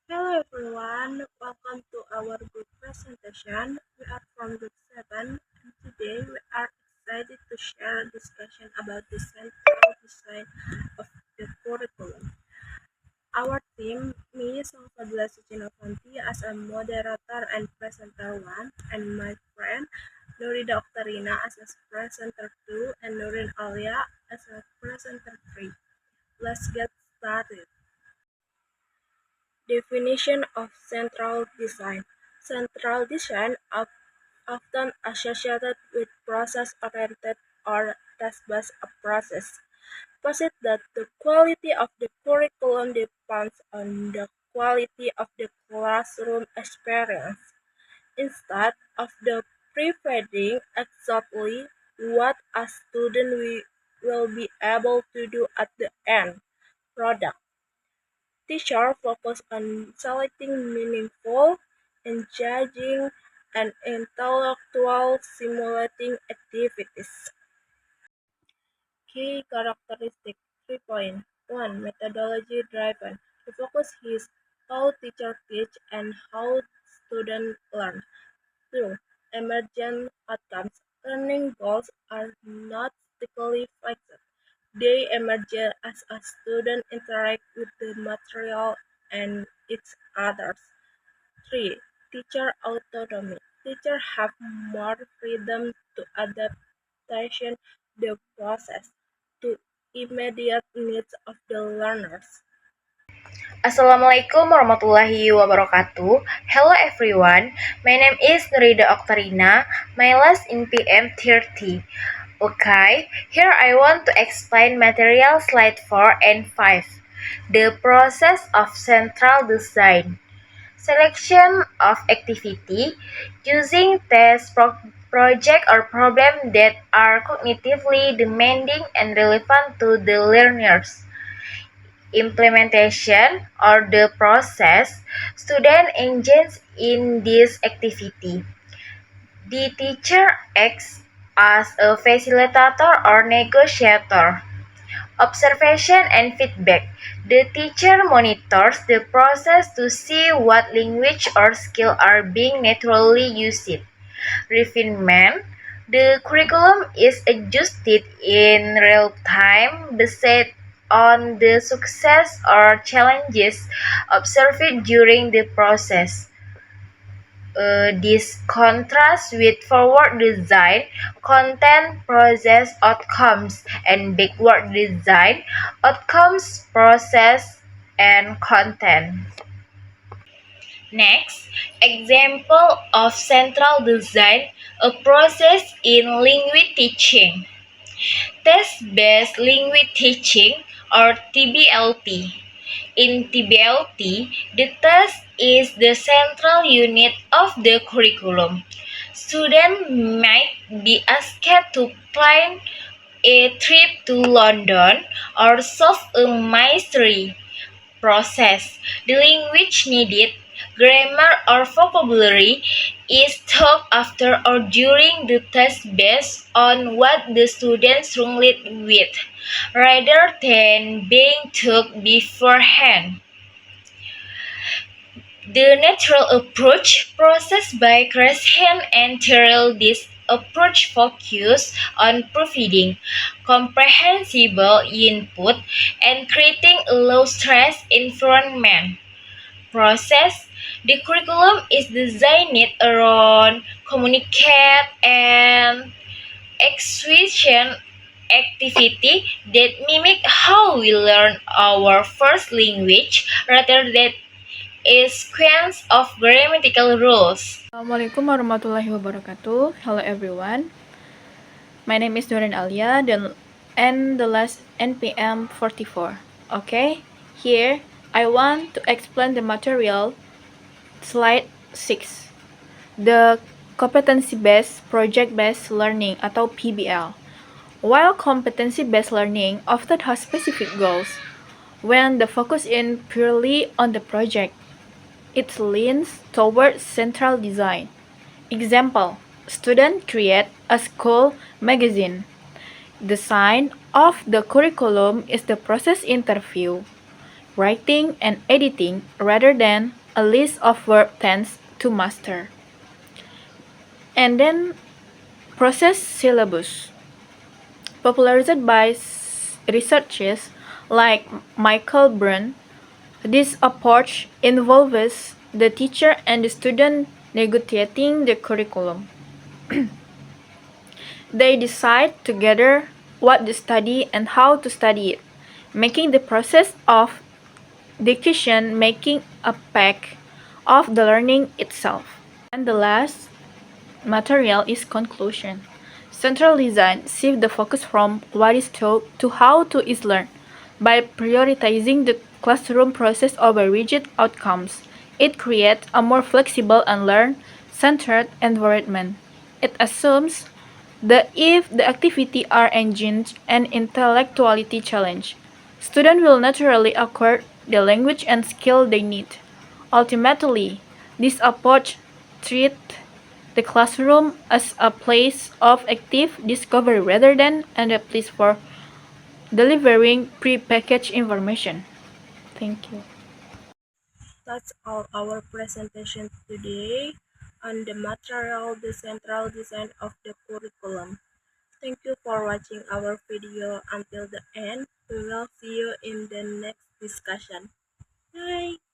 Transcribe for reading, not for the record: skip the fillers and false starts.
Hello everyone, welcome to our group presentation. We are from group 7 and today we are excited to share a discussion about the central design of the curriculum. Our team, me, Salvador Sucinofanti as a moderator and presenter 1 and my friend Nurida Oktarina as a presenter 2 and Nurin Alia as a presenter 3. Let's get started. Definition of central design. Central design often associated with process-oriented or task-based approaches, posit that the quality of the curriculum depends on the quality of the classroom experience, instead of the providing exactly what a student will be able to do at the end product. Teachers focus on selecting meaningful, engaging, and intellectual stimulating activities. Key characteristics 3.1 Methodology driven. The focus is how teachers teach and how students learn. 2. Emergent outcomes. Learning goals are not statically fixed. They emerge as a student interact with the material and its others. 3. Teacher autonomy. Teachers have more freedom to adaptation the process to immediate needs of the learners. Assalamualaikum warahmatullahi wabarakatuh. Hello everyone. My name is Nurida Oktarina. My last in PM 30. Okay, here I want to explain material slide 4 and 5. The process of central design. Selection of activity using test project or problem that are cognitively demanding and relevant to the learners. Implementation or the process student engage in this activity. The teacher acts as a facilitator or negotiator. Observation and feedback. The teacher monitors the process to see what language or skill are being naturally used. Refinement. The curriculum is adjusted in real time based on the success or challenges observed during the process. This contrasts with forward design, content, process, outcomes, and backward design, outcomes, process, and content. Next, example of central design, a process in language teaching. Test-based language teaching or TBLT. In TBLT, the test is the central unit of the curriculum. Students might be asked to plan a trip to London or solve a mystery process. The language needed, grammar or vocabulary, is taught after or during the test based on what the student struggled with, rather than being taught beforehand. The natural approach, processed by Gresham and Terrell, this approach focuses on providing comprehensible input and creating a low-stress environment. Process. The curriculum is designed around communicate and exhibition activity that mimic how we learn our first language rather than a sequence of grammatical rules. Assalamualaikum warahmatullahi wabarakatuh. Hello everyone. My name is Nurin Alia and the last NPM 44. Okay, here I want to explain the material slide 6. The competency-based project-based learning atau PBL. While competency-based learning often has specific goals, when the focus is purely on the project, it leans towards central design. Example, student create a school magazine. The sign of the curriculum is the process interview. writing, and editing rather than a list of verb tense to master. And then process syllabus. Popularized by researchers like Michael Brun, this approach involves the teacher and the student negotiating the curriculum. They decide together what to study and how to study it, making the process of decision making a part of the learning itself. And the last material is conclusion. Central design shifts the focus from what is taught to how to is learned. By prioritizing the classroom process over rigid outcomes, it creates a more flexible and learn-centered environment. It assumes that if the activity are engaged and intellectuality challenged, students will naturally acquire the language and skill they need. Ultimately, this approach treats the classroom as a place of active discovery rather than a place for delivering prepackaged information. Thank you. That's all our presentation today on the material, the central design of the curriculum. Thank you for watching our video until the end. We will see you in the next discussion. Bye!